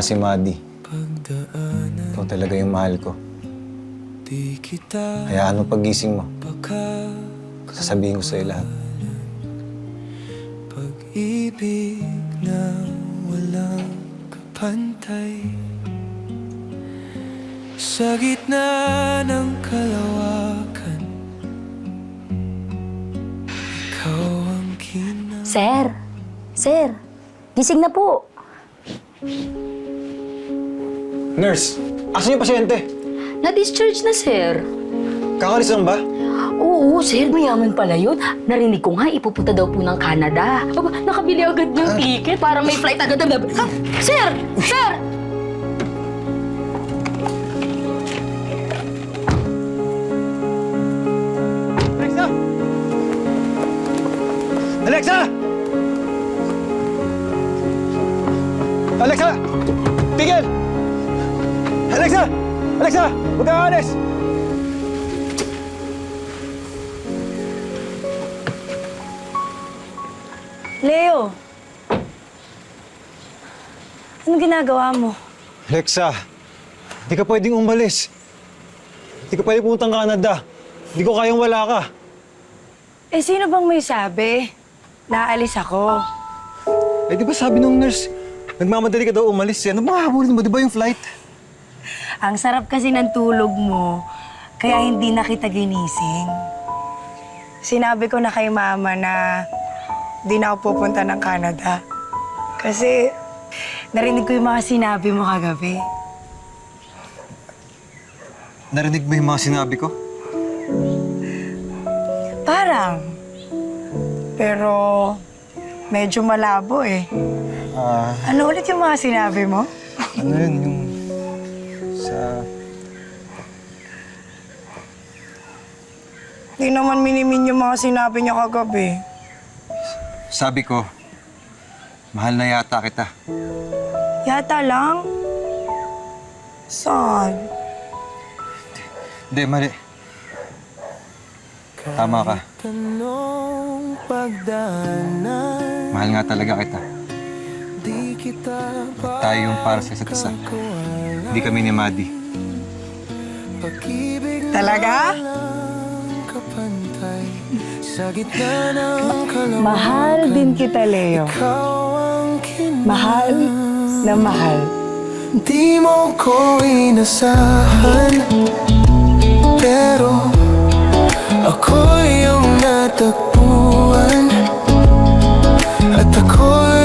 nga si Maddie. Ikaw talaga yung mahal ko. Hayaan mo paggising mo. Sasabihin ko sa'yo lahat. Pag-ibig na walang kapantay sa gitna ng kalawakan, ikaw ang Sir! Sir! Gising na po! Nurse! Asan yung pasyente? Na-discharge na, sir. Kakalis lang ba? Oo, sir. Mayaman pala yun. Narinig ko nga, ipupunta daw po ng Canada. Aba, nakabili agad ng ticket para may flight agad. Ha? Sir! Sir! Alexa! Alexa! Alexa! Tigil! Alexa! Alexa! Huwag kang aalis! Leo! Anong ginagawa mo? Alexa! Hindi ka pwedeng umalis. Hindi ka pwedeng pumuntang Canada. Hindi ko kayang wala ka. Eh, sino bang may sabi? Naalis ako. Eh, di ba sabi nung nurse, nagmamadali ka daw umalis eh. Ano mga habulin mo? Di ba yung flight? Ang sarap kasi ng tulog mo, kaya hindi na kita ginising. Sinabi ko na kay Mama na di na ako pupunta ng Canada. Kasi narinig ko yung mga sinabi mo kagabi. Narinig mo yung mga sinabi ko? Parang. Pero medyo malabo eh. Ano ulit yung mga sinabi mo? Ano yun? Yung sa... Di naman minimin yung mga sinabi niya kagabi. Sabi ko, mahal na yata kita. Yata lang? Saan? Hindi, mali. Tama ka. tanong pagdaanan, Mahal nga talaga kita. di kita Tayo yung para sa isa't isa. Hindi kami ni Maddie. pag-ibig Talaga? walang kapantay sa gitna ng kalawakan. Mahal din kita, Leo. Ikaw ang Mahal na mahal. di mo ko inasahan, pero ako yung natagpuan at ako'y